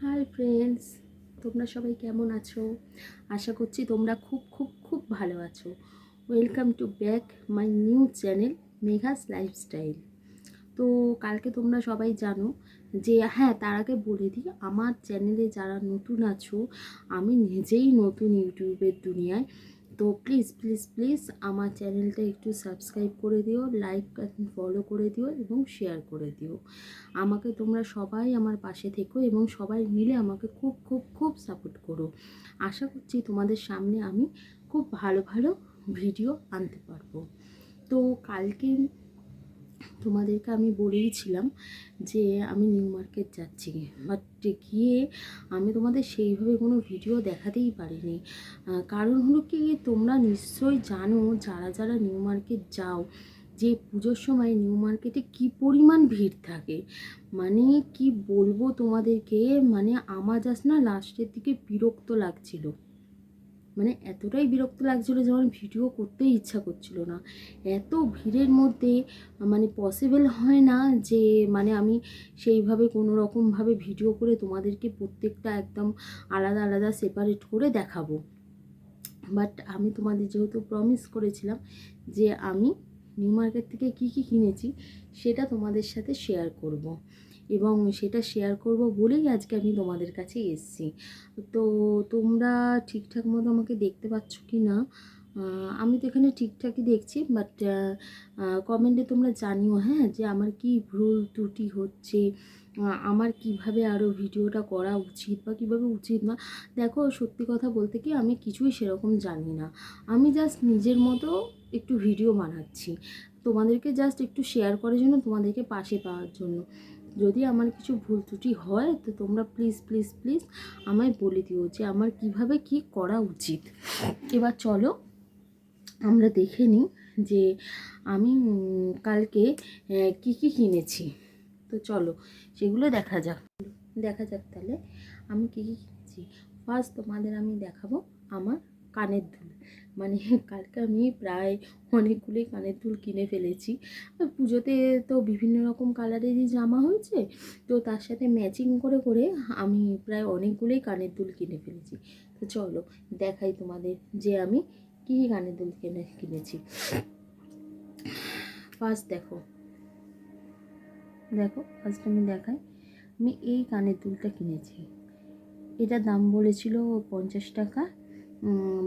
Hi friends, তোমরা সবাই কেমন আছো? আশা করছি তোমরা খুব খুব খুব ভালো আছো। Welcome to back my new channel Megha's lifestyle. তো কালকে তোমরা সবাই জানো যে হ্যাঁ, তার আগে বলে দিই, আমার চ্যানেলে যারা নতুন আছো, আমি নিজেই নতুন ইউটিউবের দুনিয়ায়। তো প্লিজ প্লিজ প্লিজ আমার চ্যানেলটা একটু সাবস্ক্রাইব করে দিও, লাইক ফলো করে দিও এবং শেয়ার করে দিও। আমাকে তোমরা সবাই আমার পাশে থেকো এবং সবাই মিলে আমাকে খুব খুব খুব সাপোর্ট করো। আশা করছি তোমাদের সামনে আমি খুব ভালো ভালো ভিডিও আনতে পারবো। তো কালকে তোমাদেরকে আমি বলেইছিলাম যে আমি নিউ মার্কেট যাচ্ছি, বাট গিয়ে আমি তোমাদের সেইভাবে কোনো ভিডিও দেখাতেই পারিনি। কারণ হলো কি, তোমরা নিশ্চয়ই জানো যারা যারা নিউ মার্কেট যাও, যে পুজোর সময় নিউ মার্কেটে কি পরিমাণ ভিড় থাকে। মানে কি বলবো তোমাদেরকে, মানে আমার জাস্ট না লাস্টের দিকে বিরক্ত লাগছিল। মানে এতটাই বিরক্ত লাগছিলো যে আমার ভিডিও করতেই ইচ্ছা করছিল না। এত ভিড়ের মধ্যে মানে পসিবল হয় না যে মানে আমি সেইভাবে কোনো রকমভাবে ভিডিও করে তোমাদেরকে প্রত্যেকটা একদম আলাদা আলাদা সেপারেট করে দেখাবো। বাট আমি তোমাদের যেহেতু প্রমিস করেছিলাম যে আমি নিউ মার্কেট থেকে কি কি কিনেছি সেটা তোমাদের সাথে শেয়ার করব। এবং সেটা শেয়ার করব বলেই আজকে আমি তোমাদের কাছে এসেছি। তো তোমরা ঠিকঠাক মতো আমাকে দেখতে পাচ্ছ কি না? আমি তো এখানে ঠিকঠাকই দেখছি, বাট কমেন্টে তোমরা জানিও হ্যাঁ, যে আমার কি ভুল ত্রুটি হচ্ছে, আমার কিভাবে আরও ভিডিওটা করা উচিত বা কিভাবে উচিত না। দেখো, সত্যি কথা বলতে কি, আমি কিছুই সেরকম জানি না। আমি জাস্ট নিজের মতো একটু ভিডিও বানাচ্ছি, তোমাদেরকে জাস্ট একটু শেয়ার করার জন্য, তোমাদেরকে পাশে পাওয়ার জন্য। যদি আমার কিছু ভুল ত্রুটি হয় তো তোমরা প্লিজ প্লিজ প্লিজ আমায় বলে দিও যে আমার কিভাবে কি করা উচিত। এবার চলো আমরা দেখে নিই যে আমি কালকে কি কি কিনেছি। তো চলো সেগুলো দেখা যাক। তাহলে আমি কী কী কিনেছি। ফার্স্ট তোমাদের আমি দেখাবো আমার কানের দুল। মানে কালকে আমি প্রায় অনেকগুলোই কানের দুল কিনে ফেলেছি। পুজোতে তো বিভিন্ন রকম কালারেরই জামা হয়েছে, তো তার সাথে ম্যাচিং করে করে আমি প্রায় অনেকগুলোই কানের দুল কিনে ফেলেছি। তো চলো দেখাই তোমাদের যে আমি কী কী কানের দুল কিনেছি। ফার্স্ট দেখো ফার্স্ট আমি দেখাই, আমি এই কানের দুলটা কিনেছি। এটা দাম বলেছিল 50 টাকা,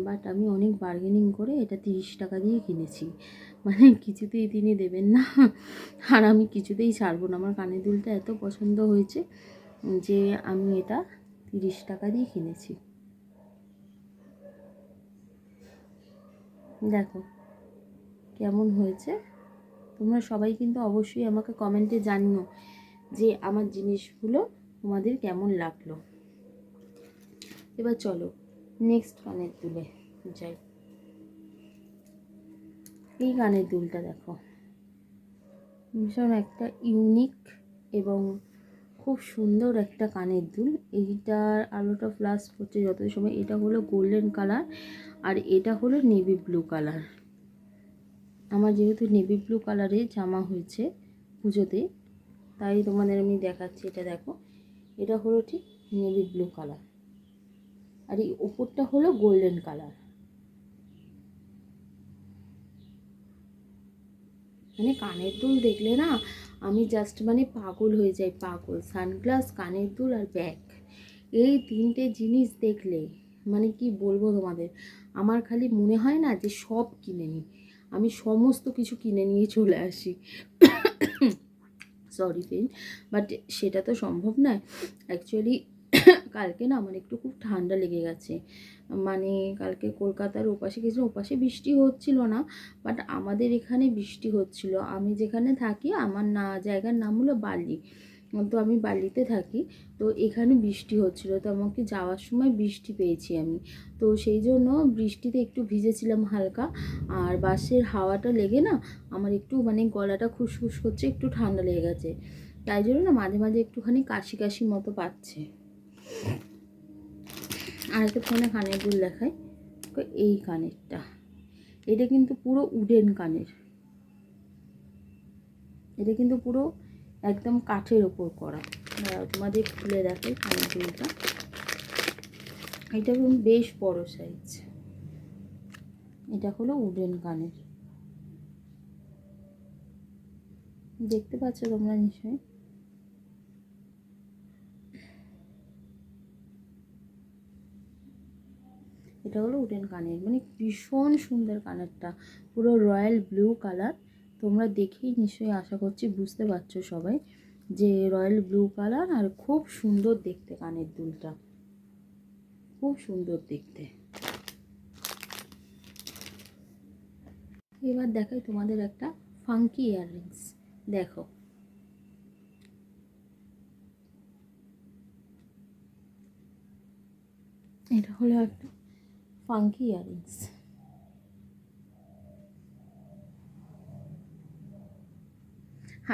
বাট আমি অনেক বার্গেনিং করে এটা 30 টাকা দিয়ে কিনেছি। মানে কিছুতেই তিনি দেবেন না, আর আমি কিছুতেই ছাড়বো না। আমার কানের দুলটা এত পছন্দ হয়েছে যে আমি এটা 30 টাকা দিয়ে কিনেছি। দেখো কেমন হয়েছে। তোমরা সবাই কিন্তু অবশ্যই আমাকে কমেন্টে জানিও যে আমার জিনিসগুলো তোমাদের কেমন লাগলো। এবার চলো নেক্সট কানের দুলে যাই। এই কানের দুলটা দেখো, ভীষণ একটা ইউনিক এবং খুব সুন্দর একটা কানের দুল। এইটার আলোটা ফ্লাশ করছে যত সময়। এটা হলো গোল্ডেন কালার আর এটা হলো নেভি ব্লু কালার। আমার যেহেতু নেভি ব্লু কালারে জামা হয়েছে পুজোতে, তাই তোমাদের আমি দেখাচ্ছি। এটা দেখো, এটা হলো ঠিক নেভি ব্লু কালার আর এই ওপরটা হলো গোল্ডেন কালার। মানে কানের দুল দেখলে না আমি জাস্ট মানে পাগল হয়ে যাই, পাগল। সানগ্লাস, কানের দুল আর ব্যাগ, এই তিনটে জিনিস দেখলে মানে কি বলবো তোমাদের, আমার খালি মনে হয় না যে সব কিনে নিই, আমি সমস্ত কিছু কিনে নিয়ে চলে আসি। সরি ফ্রেন্ড, বাট সেটা তো সম্ভব নয়। অ্যাকচুয়ালি কালকে না আমার একটু খুব ঠান্ডা লেগে গেছে। মানে কালকে কলকাতার ওপাশে গেছিলাম, ওপাশে বৃষ্টি হচ্ছিল না, বাট আমাদের এখানে বৃষ্টি হচ্ছিল। আমি যেখানে থাকি, আমার জায়গার নাম হলো বালি, তো আমি বালিতে থাকি। তো এখানে বৃষ্টি হচ্ছিল, তো আমাকে যাওয়ার সময় বৃষ্টি পেয়েছি আমি। তো সেই জন্য বৃষ্টিতে একটু ভিজেছিলাম হালকা, আর বাসের হাওয়াটা লেগে না আমার একটু মানে গলাটা খুসখুস করছে, একটু ঠান্ডা লেগে গেছে। তাই জন্য না মাঝে মাঝে একটুখানি কাশি কাশি মতো পাচ্ছে। আর একটা ফোনে কানের দুল দেখায়, এই কানেরটা, এটা কিন্তু পুরো উডেন কানের, এটা কিন্তু পুরো একদম কাঠের ওপর করা। তোমাদের খুলে দেখাই কানের দুলটা। এটা কিন্তু বেশ বড় সাইজ। এটা হলো উডেন কানের, দেখতে পাচ্ছ তোমরা নিশ্চয়ই। এটা হলো উডেন কানের, মানে ভীষণ সুন্দর কানেরটা, পুরো রয়্যাল ব্লু কালার। তোমরা দেখেই নিশ্চয়ই আশা করছি বুঝতে পারছো সবাই যে রয়্যাল ব্লু কালার, আর খুব সুন্দর দেখতে কানের দুলটা, খুব সুন্দর দেখতে। এবার দেখাই তোমাদের একটা ফাঙ্কি ইয়াররিংস। দেখো, এটা হলো একটা ফাঙ্কি ইয়াররিংস।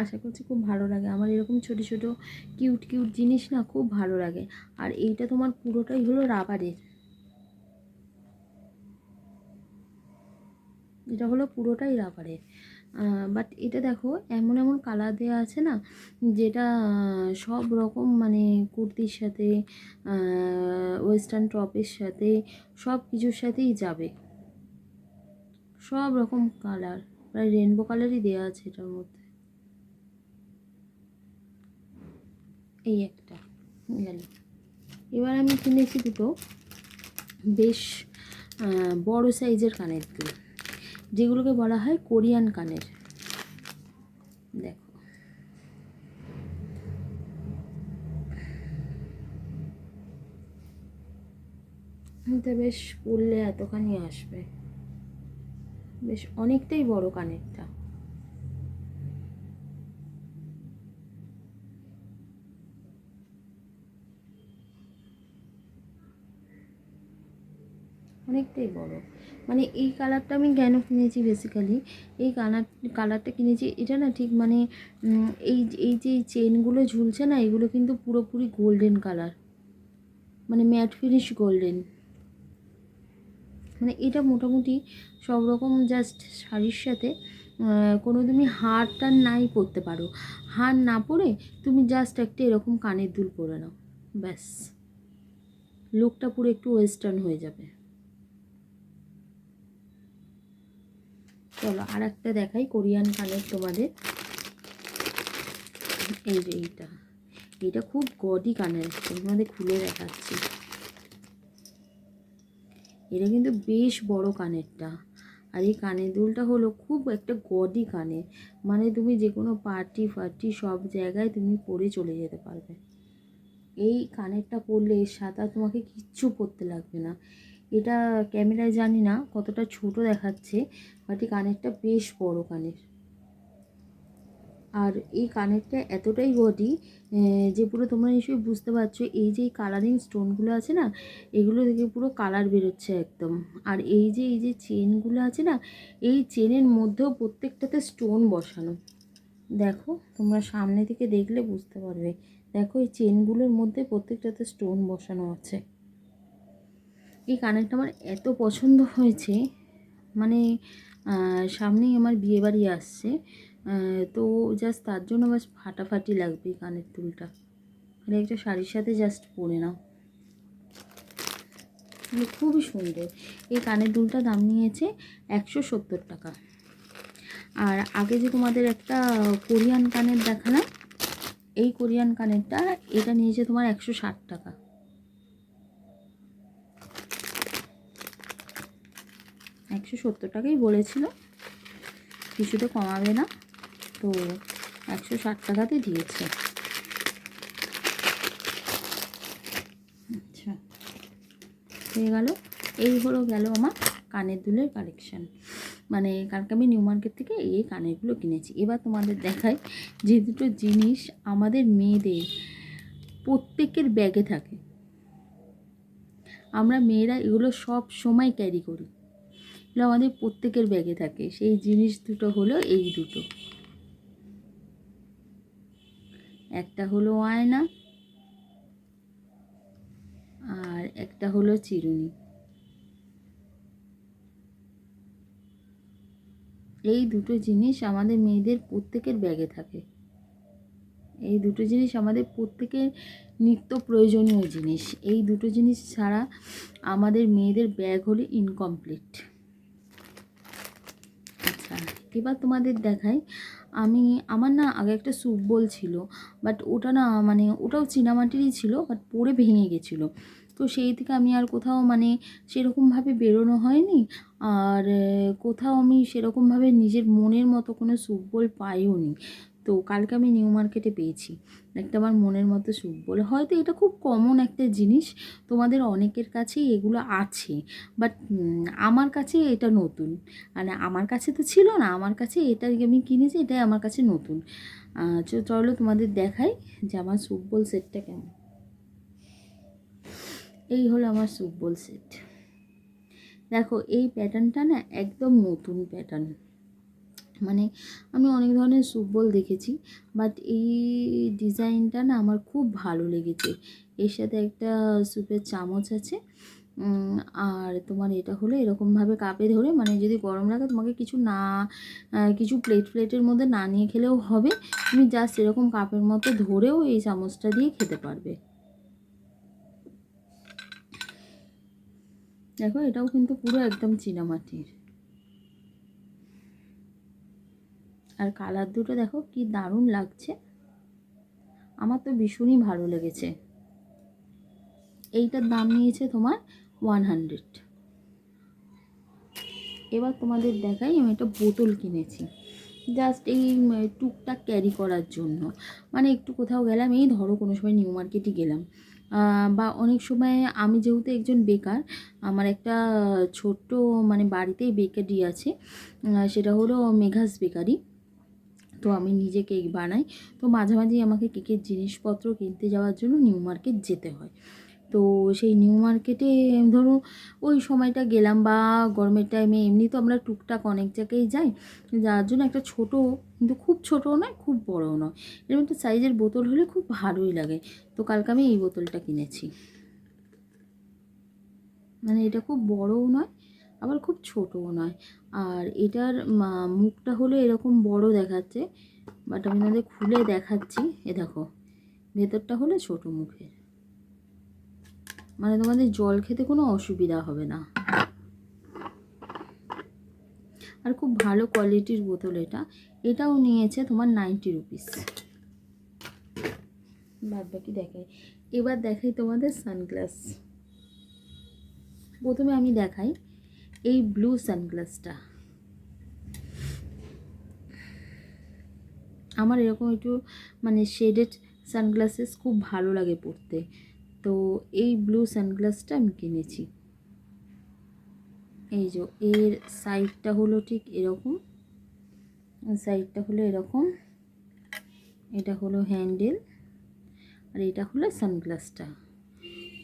আশা করছি খুব ভালো লাগে। আমার এরকম ছোটো ছোটো কিউট কিউট জিনিস না খুব ভালো লাগে। আর এইটা তোমার পুরোটাই হলো রাবারের, এটা হলো পুরোটাই রাবারের। বাট এটা দেখো এমন এমন কালার দেওয়া আছে না, যেটা সব রকম মানে কুর্তির সাথে, ওয়েস্টার্ন টপের সাথে, সব কিছুর সাথেই যাবে। সব রকম কালার, প্রায় রেনবো কালারই দেওয়া আছে এটার মধ্যে। এই একটা গেল। এবার আমি কিনেছি দুটো বেশ বড় সাইজের কানের দুল, যেগুলোকে বলা হয় কোরিয়ান কানের। দেখো, এটা বেশ পরলে এতখানি আসবে, বেশ অনেকটাই বড় কানেরটা। অনেকটাই বড়। মানে এই কালারটা আমি কেন কিনেছি, বেসিক্যালি এই কালারটা কিনেছি, এটা না ঠিক মানে এই এই যে চেনগুলো ঝুলছে না, এগুলো কিন্তু পুরোপুরি গোল্ডেন কালার, মানে ম্যাট ফিনিশ গোল্ডেন। মানে এটা মোটামুটি সব রকম জাস্ট শাড়ির সাথে কোনো তুমি হার টার নাই পরতে পারো। হার না পরে তুমি জাস্ট একটা এরকম কানের দুল পরে নাও, ব্যাস লুকটা পুরো একটু ওয়েস্টার্ন হয়ে যাবে। চলো আর একটা দেখাই কোরিয়ান কানের তোমাদের। এই যে এইটা খুব গদি কানের, তোমাদের খুলে দেখাচ্ছি। এটা কিন্তু বেশ বড় কানেরটা, আর এই কানের দুলটা হলো খুব একটা গদি কানের, মানে তুমি যে কোনো পার্টি ফার্টি সব জায়গায় তুমি পরে চলে যেতে পারবে। এই কানেরটা পরলে এর সাথে তোমাকে কিচ্ছু পরতে লাগবে না। এটা ক্যামেরায় জানি না কতটা ছোট দেখাচ্ছে, বাট এই কানেরটা বেশ বড় কানের। আর এই কানেরটা এতটাই গদি যে পুরো তোমরা নিশ্চয়ই বুঝতে পারছো, এই যে কালারিং স্টোনগুলো আছে না, এগুলো থেকে পুরো কালার বেরোচ্ছে একদম। আর এই যে চেনগুলো আছে না, এই চেনের মধ্যেও প্রত্যেকটাতে স্টোন বসানো। দেখো তোমরা সামনে থেকে দেখলে বুঝতে পারবে। দেখো এই চেনগুলোর মধ্যে প্রত্যেকটাতে স্টোন বসানো আছে। এই কানেরটা আমার এত পছন্দ হয়েছে, মানে সামনেই আমার বিয়েবাড়ি আসছে, তো জাস্ট তার জন্য বাস ফাটাফাটি লাগবে এই কানের দুলটা। মানে একটা শাড়ির সাথে জাস্ট পরে নাও, খুবই সুন্দর। এই কানের দুলটা দাম নিয়েছে 170 টাকা। আর আগে যে তোমাদের একটা কোরিয়ান কানের দেখালাম, এই কোরিয়ান কানেরটা এটা নিয়েছে তোমার 160 টাকা। 170 টাকাই বলেছিল, কিছুতে কমাবে না, তো 160 টাকাতে দিয়েছে। আচ্ছা, হয়ে গেল। এই গেল আমার কানের দুলের কালেকশান। মানে কালকে আমি নিউ মার্কেট থেকে এই কানেরগুলো কিনেছি। এবার তোমাদের দেখাই যে দুটো জিনিস আমাদের মেয়েদের প্রত্যেকের ব্যাগে থাকে, আমরা মেয়েরা এগুলো সব সময় ক্যারি করি, এগুলো আমাদের প্রত্যেকের ব্যাগে থাকে। সেই জিনিস দুটো হলো এই দুটো, একটা হলো আয়না আর একটা হলো চিরুনি। এই দুটো জিনিস আমাদের মেয়েদের প্রত্যেকের ব্যাগে থাকে। এই দুটো জিনিস আমাদের প্রত্যেকের নিত্য প্রয়োজনীয় জিনিস। এই দুটো জিনিস ছাড়া আমাদের মেয়েদের ব্যাগ হলে ইনকমপ্লিট। আচ্ছা, এবার তোমাদের দেখাই। আমার না আগে একটা স্যুপ বোল ছিল, বাট ওটা না মানে ওটাও চীনামাটিরই ছিল, বাট পরে ভেঙে গেছিলো। তো সেই থেকে আমি আর কোথাও মানে সেরকমভাবে বেরোনো হয়নি, আর কোথাও আমি সেরকমভাবে নিজের মনের মতো কোনো স্যুপ বোল পাইও নি। তো কালকে আমি নিউ মার্কেটে পেয়েছি একটা আমার মনের মতো স্যুপ বোল। হয়তো এটা খুব কমন একটা জিনিস, তোমাদের অনেকের কাছেই এগুলো আছে, বাট আমার কাছে এটা নতুন। মানে আমার কাছে তো ছিল না, আমার কাছে এটা আমি কিনেছি, এটাই আমার কাছে নতুন। চলো তোমাদের দেখাই যে আমার স্যুপ বোল সেটটা কেমন। এই হলো আমার স্যুপ বোল সেট। দেখো এই প্যাটার্নটা না একদম নতুন প্যাটার্ন। মানে আমি অনেক ধরনের স্যুপ বোল দেখেছি, বাট এই ডিজাইনটা না আমার খুব ভালো লেগেছে। এর সাথে একটা স্যুপের চামচ আছে, আর তোমার এটা হলো এরকমভাবে কাপে ধরে, মানে যদি গরম লাগে তোমাকে কিছু প্লেটের মধ্যে না নিয়ে খেলেও হবে, তুমি জাস্ট এরকম কাপের মতো ধরেও এই চামচটা দিয়ে খেতে পারবে। দেখো এটাও কিন্তু পুরো একদম চীনামাটির, আর কালার দুটো দেখো কি দারুণ লাগছে, আমার তো ভীষণই ভালো লেগেছে। এইটার দাম নিয়েছে তোমার 100। এবার তোমাদের দেখাই আমি একটা বোতল কিনেছি, জাস্ট এই টুকটাক ক্যারি করার জন্য। মানে একটু কোথাও গেলাম, এই ধরো কোনো সময় নিউ মার্কেটে গেলাম, বা অনেক সময় আমি যেহেতু একজন বেকার, আমার একটা ছোট্ট মানে বাড়িতেই বেকারি আছে, সেটা হলো মেঘাস বেকারি। তো আমি নিজে কেক বানাই, তো মাঝে মাঝেই আমাকে কেকের জিনিসপত্র কিনতে যাওয়ার জন্য নিউ মার্কেট যেতে হয়। তো সেই নিউ মার্কেটে ধরো ওই সময়টা গেলাম, বা গরমের টাইমে এমনি তো আমরা টুকটাক অনেক জায়গায় যাই, যার জন্য একটা ছোট, কিন্তু খুব ছোটও নয় খুব বড়ও নয়, এরকম একটা সাইজের বোতল হলে খুব ভালোই লাগে। তো কালকে আমি এই বোতলটা কিনেছি। মানে এটা খুব বড়ও নয় আবার খুব ছোটও নয়, আর এটার মুখটা হলো এরকম বড় দেখাচ্ছে, বাট আমি তোমাদের খুলে দেখাচ্ছি। এ দেখো ভেতরটা হলো ছোট মুখের, মানে তোমাদের জল খেতে কোনো অসুবিধা হবে না। আর খুব ভালো কোয়ালিটির বোতল এটা। এটাও নিয়েছে তোমার 90 রুপিস। বাদ বাকি দেখাই। এবার দেখাই তোমাদের সানগ্লাস। প্রথমে আমি দেখাই এই ব্লু সানগ্লাসটা। আমার এরকম একটু মানে শেডেড সানগ্লাসেস খুব ভালো লাগে পরতে, তো এই ব্লু সানগ্লাসটা আমি কিনেছি। এই যে এর সাইডটা হলো ঠিক এরকম, সাইডটা হলো এরকম, এটা হলো হ্যান্ডেল, আর এটা হলো সানগ্লাসটা।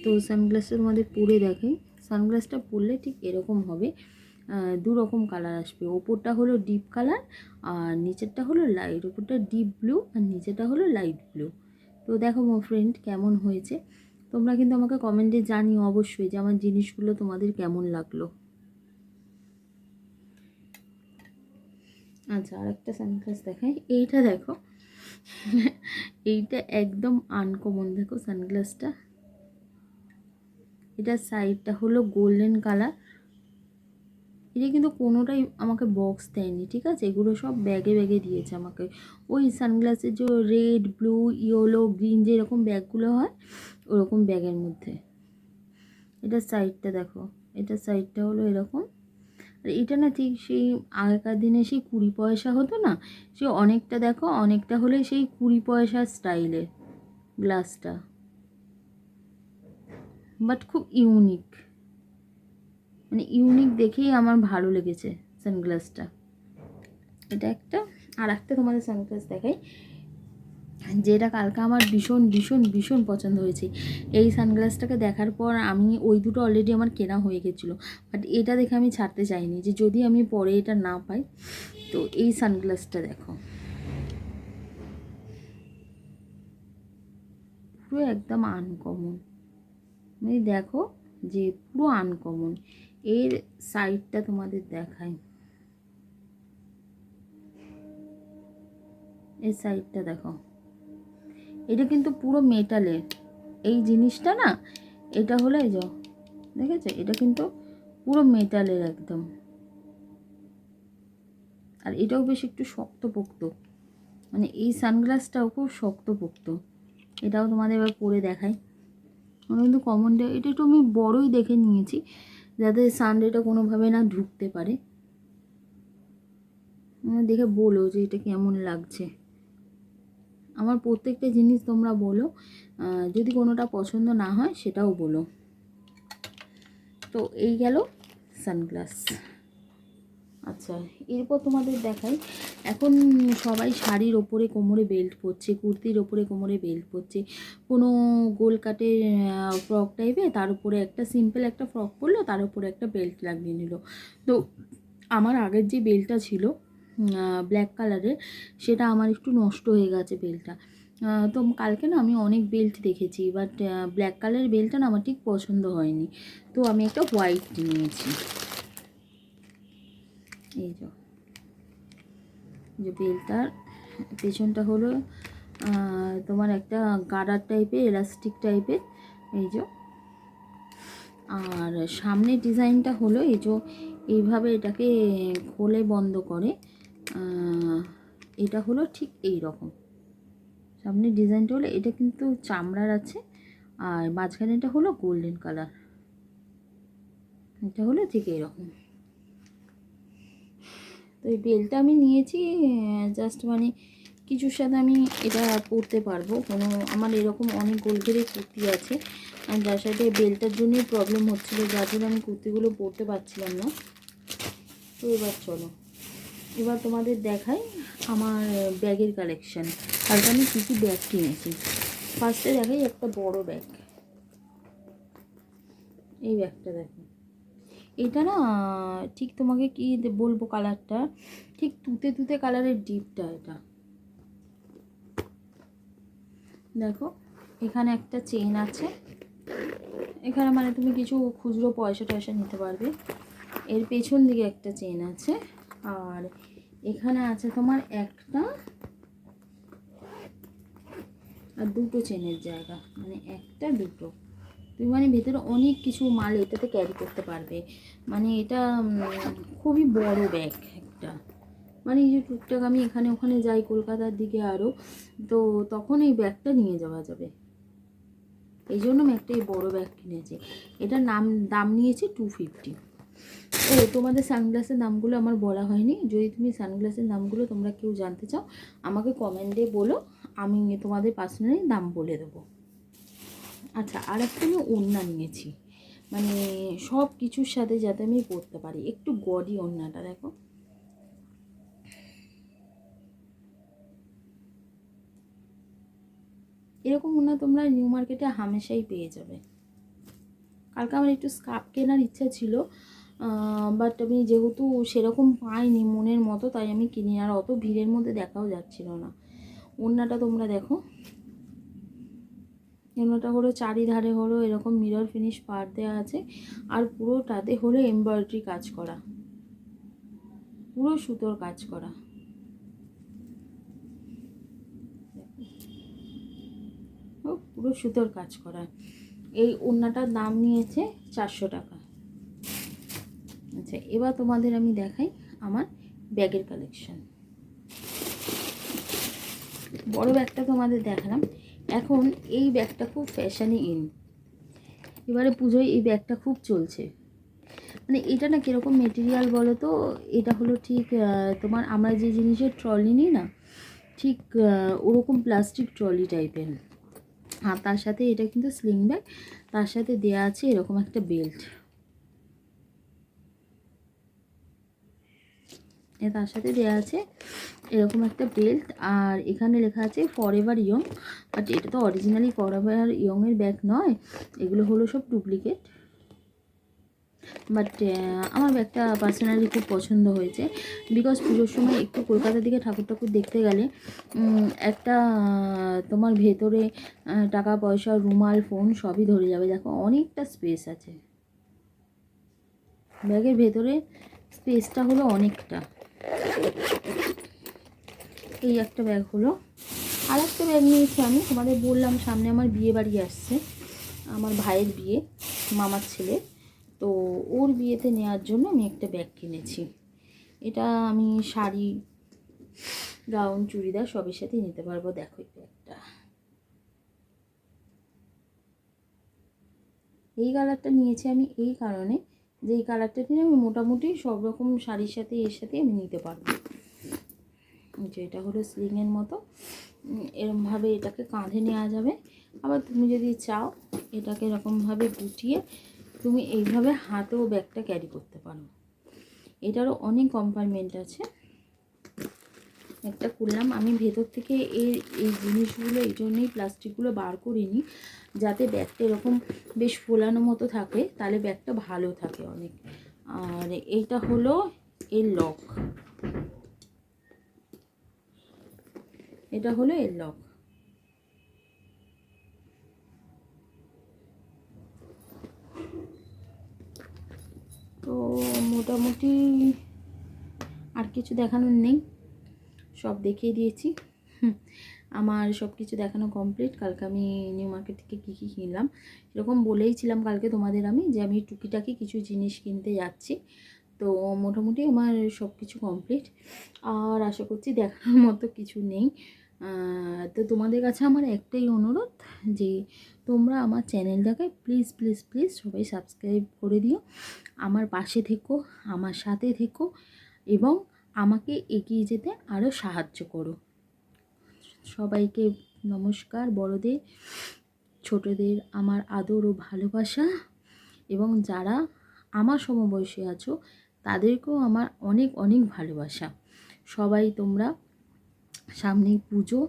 তো সানগ্লাসের মধ্যে পরে দেখাই, সানগ্লাসটা পরলে ঠিক এরকম হবে, দু রকম কালার আসবে। ওপরটা হলো ডিপ কালার আর নিচেরটা হলো লাইট। ওপরটা ডিপ ব্লু আর নিচেরটা হলো লাইট ব্লু। তো দেখো মো ফ্রেন্ড কেমন হয়েছে, তোমরা কিন্তু আমাকে কমেন্টে জানিও অবশ্যই যে আমার জিনিসগুলো তোমাদের কেমন লাগলো। আচ্ছা, আর একটা সানগ্লাস দেখাই, এইটা দেখো এইটা একদম আনকমন। দেখো সানগ্লাসটা, এটার সাইডটা হলো গোল্ডেন কালার। এটা কিন্তু কোনোটাই আমাকে বক্স দেয়নি, ঠিক আছে, এগুলো সব ব্যাগে ব্যাগে দিয়েছে আমাকে। ওই সানগ্লাসের যে রেড ব্লু ইয়েলো গ্রিন যে এরকম ব্যাগগুলো হয়, ওরকম ব্যাগের মধ্যে। এটার সাইডটা দেখো, এটার সাইডটা হলো এরকম। আর এটা না ঠিক সেই আগেকার দিনে সেই 20 পয়সা হতো না, সে অনেকটা দেখো, অনেকটা হলে সেই 20 পয়সার স্টাইলের গ্লাসটা, বাট খুব ইউনিক। মানে ইউনিক দেখেই আমার ভালো লেগেছে সানগ্লাসটা। এটা একটা, আর একটা তোমাদের সানগ্লাস দেখাই, যেটা কালকে আমার ভীষণ ভীষণ ভীষণ পছন্দ হয়েছে। এই সানগ্লাসটাকে দেখার পর আমি ওই দুটো অলরেডি আমার কেনা হয়ে গেছিলো, বাট এটা দেখে আমি ছাড়তে চাইনি, যে যদি আমি পরে এটা না পাই। তো এই সানগ্লাসটা দেখো, পুরো একদম আনকমন। মানে দেখো যে পুরো আনকমন। এর সাইডটা তোমাদের দেখাই, এর সাইডটা দেখো, এটা কিন্তু পুরো মেটালের এই জিনিসটা না, এটা হলো এই যে দেখেছো, এটা কিন্তু পুরো মেটালের একদম। আর এটাও বেশ একটু শক্তপোক্ত, মানে এই সানগ্লাসটাও খুব শক্তপোক্ত। এটাও তোমাদের এবার পরে দেখাই। আমার কিন্তু কমনটা এটা একটু আমি বড়ই দেখে নিয়েছি, যাতে সানডেটা কোনোভাবে না ঢুকতে পারে। দেখে বলো যে এটা কেমন লাগছে। আমার প্রত্যেকটা জিনিস তোমরা বলো, যদি কোনোটা পছন্দ না হয় সেটাও বলো। তো এই গেল সানগ্লাস। আচ্ছা, এরপর তোমাদের দেখাই, এখন সবাই শাড়ির ওপরে কোমরে বেল্ট পরছে, কুর্তির ওপরে কোমরে বেল্ট পরছে, কোনো গোল কাটের ফ্রক টাইপে তার উপরে একটা সিম্পল একটা ফ্রক পরলো, তার উপরে একটা বেল্ট লাগিয়ে নিল। তো আমার আগের যে বেল্টটা ছিল ব্ল্যাক কালারের, সেটা আমার একটু নষ্ট হয়ে গেছে বেল্টটা। তো কালকে না আমি অনেক বেল্ট দেখেছি, বাট ব্ল্যাক কালারের বেল্টটা না আমার ঠিক পছন্দ হয়নি, তো আমি একটা হোয়াইট নিয়েছি। এই যে বেল্টটার পেছনটা হলো তোমার একটা গার্ডার টাইপের, এলাস্টিক টাইপের, এই যে। আর সামনের ডিজাইনটা হলো এই যে এইভাবে এটাকে খোলে বন্ধ করে, এটা হলো ঠিক এই রকম। সামনের ডিজাইনটা হলো এটা, কিন্তু চামড়ার আছে, আর মাঝখানেটা হলো গোল্ডেন কালার। এটা হলো ঠিক এইরকম। তো এই বেল্টটা আমি নিয়েছি জাস্ট মানে কিছুর সাথে আমি এটা পরতে পারবো। কোনো আমার এরকম অনেক গোলঘেরে কুর্তি আছে, আর যার সাথে বেল্টটার জন্যই প্রবলেম হচ্ছিলো, যার জন্য আমি কুর্তিগুলো পরতে পারছিলাম না। তো এবার চলো, এবার তোমাদের দেখাই আমার ব্যাগের কালেকশান। কালকে আমি কী কী ব্যাগ কিনেছি। ফার্স্টে দেখাই একটা বড় ব্যাগ। এই ব্যাগটা দেখো, এটা না ঠিক তোমাকে কি বলবো, কালারটা ঠিক তুতে তুতে কালারের ডিপটা। এটা দেখো, এখানে একটা চেন আছে, এখানে মানে তুমি কিছু খুচরো পয়সা টয়সা নিতে পারবে। এর পেছন দিকে একটা চেন আছে, আর এখানে আছে তোমার একটা আর দুটো চেনের জায়গা, মানে একটা দুটো। তুমি মানে ভেতরে অনেক কিছু মাল এটাতে ক্যারি করতে পারবে। মানে এটা খুবই বড় ব্যাগ একটা, মানে এই যে টুকটাক আমি এখানে ওখানে যাই কলকাতার দিকে আরও, তো তখন এই ব্যাগটা নিয়ে যাওয়া যাবে। এই জন্য আমি একটা এই বড়ো ব্যাগ কিনেছি। এটার দাম নিয়েছি 250। ও তোমাদের সানগ্লাসের দামগুলো আমার বলা হয়নি, যদি তুমি সানগ্লাসের দামগুলো তোমরা কেউ জানতে চাও আমাকে কমেন্টে বলো, আমি তোমাদের পার্সোনালি দাম বলে দেবো। আচ্ছা, আর একটা আমি ওড়না নিয়েছি, মানে সব কিছুর সাথে যাতে আমি পরতে পারি, একটু গডি ওড়নাটা দেখো। এরকম ওড়না তোমরা নিউ মার্কেটে হামেশাই পেয়ে যাবে। কালকে আমার একটু স্কার্ফ কেনার ইচ্ছা ছিল, বাট আমি যেহেতু সেরকম পাইনি মনের মতো, তাই আমি কিনি, আর অত ভিড়ের মধ্যে দেখাও যাচ্ছিল না। ওড়নাটা তোমরা দেখো, ওড়নাটা হলো চারিধারে হলো এরকম মিরর ফিনিশ পাড় দেওয়া আছে, আর পুরোটাতে হলো এমব্রয়ডারি কাজ করা, পুরো সুতোর কাজ করা। পুরো সুতোর কাজ করা। এই ওড়নাটার দাম নিয়েছে 400 টাকা। আচ্ছা, এবার তোমাদের আমি দেখাই আমার ব্যাগের কালেকশন। বড় ব্যাগটা তোমাদের দেখালাম, এখন এই ব্যাগটা খুব ফ্যাশনে ইন, এবারে পুজোয় এই ব্যাগটা খুব চলছে। মানে এটা না কীরকম মেটেরিয়াল বলো তো, এটা হলো ঠিক তোমার আমরা যে জিনিসের ট্রলি নিই না, ঠিক ওরকম প্লাস্টিক ট্রলি টাইপের। আর তার সাথে এটা কিন্তু স্লিং ব্যাগ, তার সাথে দেয়া আছে এরকম একটা বেল্ট, তার সাথে দেওয়া আছে এরকম একটা বেল্ট, আর এখানে লেখা আছে ফরএভার ইয়ং, বাট এটা তো অরিজিনালি ফরএভার ইয়ংয়ের ব্যাগ নয়, এগুলো হলো সব ডুপ্লিকেট। বাট আমার ব্যাগটা পার্সোনালি খুব পছন্দ হয়েছে, বিকজ পুজোর সময় একটু কলকাতার দিকে ঠাকুর ঠাকুর দেখতে গেলে একটা তোমার ভেতরে টাকা পয়সা রুমাল ফোন সবই ধরে যাবে। দেখো অনেকটা স্পেস আছে ব্যাগের ভেতরে, স্পেসটা হলো অনেকটা। এই একটা ব্যাগ হলো, আর একটা ব্যাগ নিয়েছি আমি, তোমাদের বললাম সামনে আমার বিয়ে বাড়ি আসছে, আমার ভাইয়ের বিয়ে, মামার ছেলে, তো ওর বিয়েতে নেওয়ার জন্য আমি একটা ব্যাগ কিনেছি। এটা আমি শাড়ি, গাউন, চুড়িদার সবের সাথে নিতে পারবো। দেখো এই ব্যাগটা, এই কালারটা নিয়েছি আমি এই কারণে যে এই কালারটা নিয়ে আমি মোটামুটি সব রকম শাড়ির সাথে এর সাথে আমি নিতে পারবো। যে এটা হলো স্লিংয়ের মতো, এরকমভাবে এটাকে কাঁধে নেওয়া যাবে। আবার তুমি যদি চাও এটাকে এরকমভাবে গুটিয়ে তুমি এইভাবে হাতেও ব্যাগটা ক্যারি করতে পারো। এটারও অনেক কম্পার্টমেন্ট আছে। একটা করলাম আমি ভেতর থেকে এই জিনিসগুলো এই জন্যই প্লাস্টিকগুলো বার করিনি, যাতে ব্যাগটা এরকম বেশ ফোলানো মতো থাকে, তাহলে ব্যাগটা ভালো থাকে অনেক। আর এইটা হলো এর লক, এটা হলো এর লক। তো মোটামুটি আর কিছু দেখানোর নেই, সব দেখিয়ে দিয়েছি। আমার সব কিছু দেখানো কমপ্লিট। কালকে আমি নিউ মার্কেট থেকে কী কী কিনলাম এরকম বলেইছিলাম কালকে তোমাদের আমি, যে আমি টুকিটাকি কিছু জিনিস কিনতে যাচ্ছি। তো মোটামুটি আমার সব কিছু কমপ্লিট, আর আশা করছি দেখানোর মতো কিছু নেই। তো তোমাদের কাছে আমার একটাই অনুরোধ, যে তোমরা আমার চ্যানেলটাকে প্লিজ প্লিজ প্লিজ সবাই সাবস্ক্রাইব করে দিও, আমার পাশে থেকো, আমার সাথে থেকো, এবং আমাকে এগিয়ে যেতে আরও সাহায্য করো। সবাইকে নমস্কার, বড়দের ছোটদের আমার আদর ও ভালোবাসা, এবং যারা আমার সমবয়সী আছো তাদেরকেও আমার অনেক অনেক ভালোবাসা। সবাই তোমরা, সামনেই পুজো,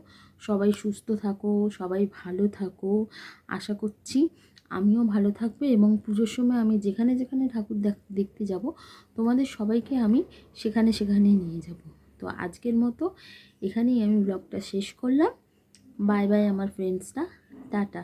সবাই সুস্থ থাকো, সবাই ভালো থাকো। আশা করছি আমিও ভালো থাকবে, এবং পুজোর সময় আমি যেখানে যেখানে ঠাকুর দেখতে যাব তোমাদের সবাইকে আমি সেখানে সেখানে নিয়ে যাব। তো আজকের মতো এখানেই আমি ব্লগটা শেষ করলাম। বাই বাই আমার ফ্রেন্ডসরা, টাটা।